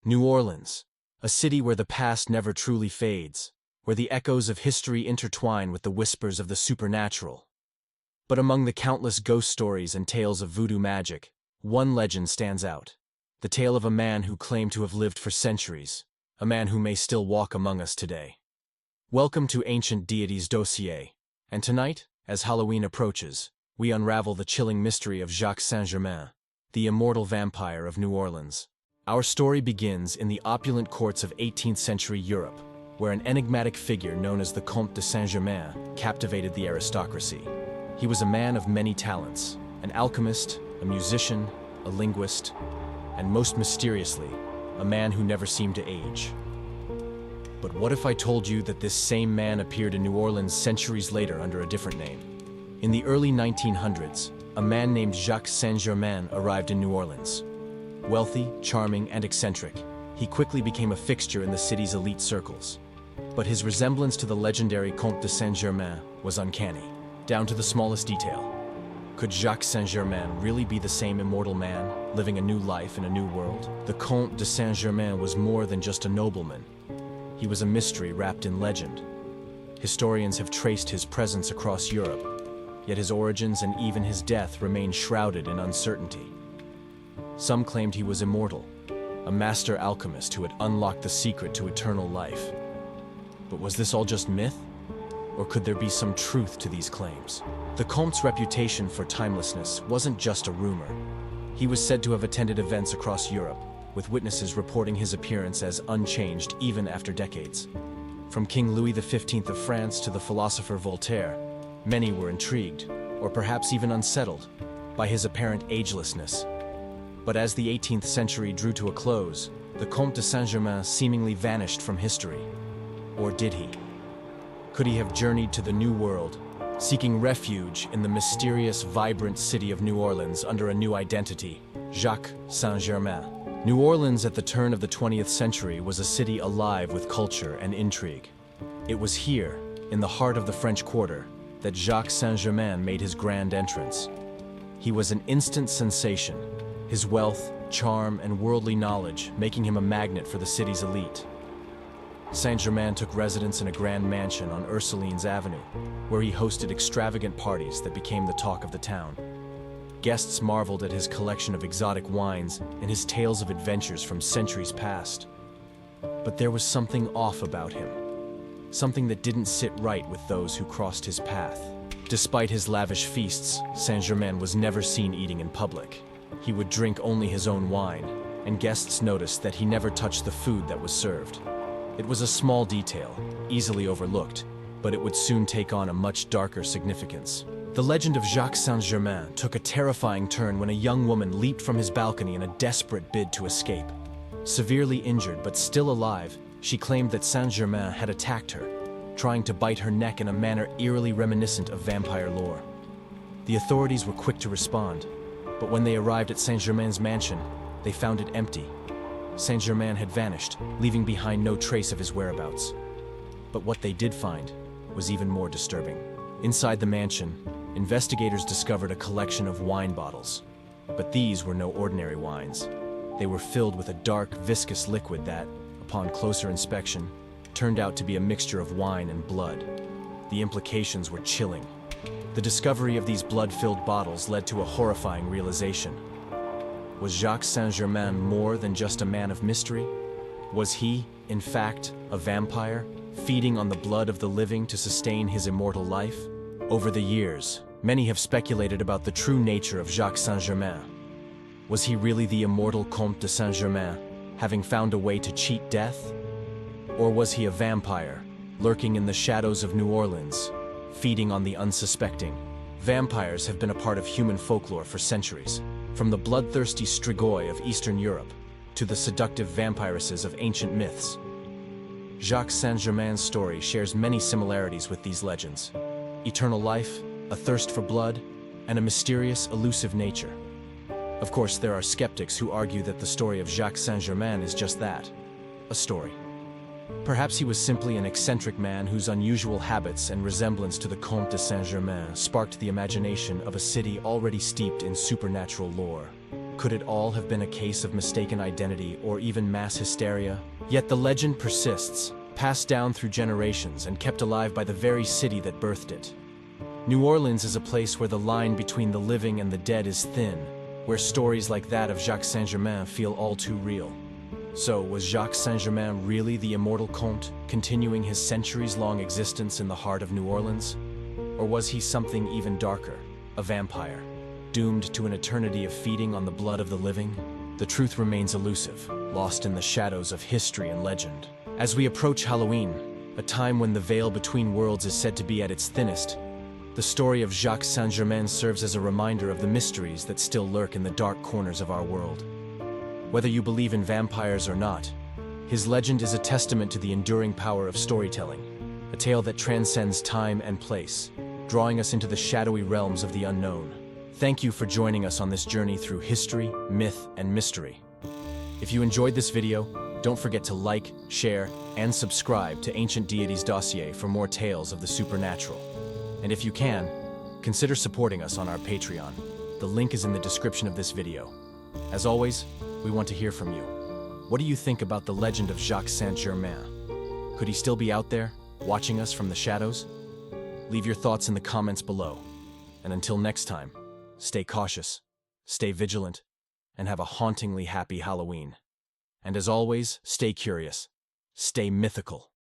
New Orleans, a city where the past never truly fades, where the echoes of history intertwine with the whispers of the supernatural. But among the countless ghost stories and tales of voodoo magic, one legend stands out. The tale of a man who claimed to have lived for centuries, a man who may still walk among us today. Welcome to Ancient Deities Dossier, and tonight, as Halloween approaches, we unravel the chilling mystery of Jacques Saint Germain, the immortal vampire of New Orleans. Our story begins in the opulent courts of 18th century Europe, where an enigmatic figure known as the Comte de Saint Germain captivated the aristocracy. He was a man of many talents, an alchemist, a musician, a linguist, and most mysteriously, a man who never seemed to age. But what if I told you that this same man appeared in New Orleans centuries later under a different name? In the early 1900s, a man named Jacques Saint Germain arrived in New Orleans. Wealthy, charming, and eccentric, he quickly became a fixture in the city's elite circles. But his resemblance to the legendary Comte de Saint Germain was uncanny, down to the smallest detail. Could Jacques Saint Germain really be the same immortal man, living a new life in a new world? The Comte de Saint Germain was more than just a nobleman. He was a mystery wrapped in legend. Historians have traced his presence across Europe, yet his origins and even his death remain shrouded in uncertainty. Some claimed he was immortal, a master alchemist who had unlocked the secret to eternal life. But was this all just myth? Or could there be some truth to these claims? The Comte's reputation for timelessness wasn't just a rumor. He was said to have attended events across Europe, with witnesses reporting his appearance as unchanged even after decades. From King Louis XV of France to the philosopher Voltaire, many were intrigued, or perhaps even unsettled, by his apparent agelessness. But as the 18th century drew to a close, the Comte de Saint Germain seemingly vanished from history. Or did he? Could he have journeyed to the New World, seeking refuge in the mysterious, vibrant city of New Orleans under a new identity, Jacques Saint Germain? New Orleans at the turn of the 20th century was a city alive with culture and intrigue. It was here, in the heart of the French Quarter, that Jacques Saint Germain made his grand entrance. He was an instant sensation, his wealth, charm, and worldly knowledge making him a magnet for the city's elite. Saint Germain took residence in a grand mansion on Ursulines Avenue, where he hosted extravagant parties that became the talk of the town. Guests marveled at his collection of exotic wines and his tales of adventures from centuries past. But there was something off about him, something that didn't sit right with those who crossed his path. Despite his lavish feasts, Saint Germain was never seen eating in public. He would drink only his own wine, and guests noticed that he never touched the food that was served. It was a small detail, easily overlooked, but it would soon take on a much darker significance. The legend of Jacques Saint Germain took a terrifying turn when a young woman leaped from his balcony in a desperate bid to escape. Severely injured but still alive, she claimed that Saint Germain had attacked her, trying to bite her neck in a manner eerily reminiscent of vampire lore. The authorities were quick to respond, but when they arrived at Saint Germain's mansion, they found it empty. Saint Germain had vanished, leaving behind no trace of his whereabouts. But what they did find was even more disturbing. Inside the mansion, investigators discovered a collection of wine bottles. But these were no ordinary wines. They were filled with a dark, viscous liquid that, upon closer inspection, turned out to be a mixture of wine and blood. The implications were chilling. The discovery of these blood-filled bottles led to a horrifying realization. Was Jacques Saint Germain more than just a man of mystery? Was he, in fact, a vampire, feeding on the blood of the living to sustain his immortal life? Over the years, many have speculated about the true nature of Jacques Saint Germain. Was he really the immortal Comte de Saint Germain, having found a way to cheat death? Or was he a vampire, lurking in the shadows of New Orleans, feeding on the unsuspecting? Vampires have been a part of human folklore for centuries, from the bloodthirsty strigoi of Eastern Europe to the seductive vampiresses of ancient myths. Jacques Saint Germain's story shares many similarities with these legends: eternal life, a thirst for blood, and a mysterious, elusive nature. Of course, there are skeptics who argue that the story of Jacques Saint Germain is just that, a story. Perhaps he was simply an eccentric man whose unusual habits and resemblance to the Comte de Saint Germain sparked the imagination of a city already steeped in supernatural lore. Could it all have been a case of mistaken identity or even mass hysteria? Yet the legend persists, passed down through generations and kept alive by the very city that birthed it. New Orleans is a place where the line between the living and the dead is thin, where stories like that of Jacques Saint Germain feel all too real. So, was Jacques Saint Germain really the immortal Comte, continuing his centuries-long existence in the heart of New Orleans? Or was he something even darker, a vampire, doomed to an eternity of feeding on the blood of the living? The truth remains elusive, lost in the shadows of history and legend. As we approach Halloween, a time when the veil between worlds is said to be at its thinnest, the story of Jacques Saint Germain serves as a reminder of the mysteries that still lurk in the dark corners of our world. Whether you believe in vampires or not, his legend is a testament to the enduring power of storytelling, a tale that transcends time and place, drawing us into the shadowy realms of the unknown. Thank you for joining us on this journey through history, myth, and mystery. If you enjoyed this video, don't forget to like, share, and subscribe to Ancient Deities Dossier for more tales of the supernatural. And if you can, consider supporting us on our Patreon. The link is in the description of this video. As always, we want to hear from you. What do you think about the legend of Jacques Saint Germain? Could he still be out there, watching us from the shadows? Leave your thoughts in the comments below. And until next time, stay cautious, stay vigilant, and have a hauntingly happy Halloween. And as always, stay curious, stay mythical.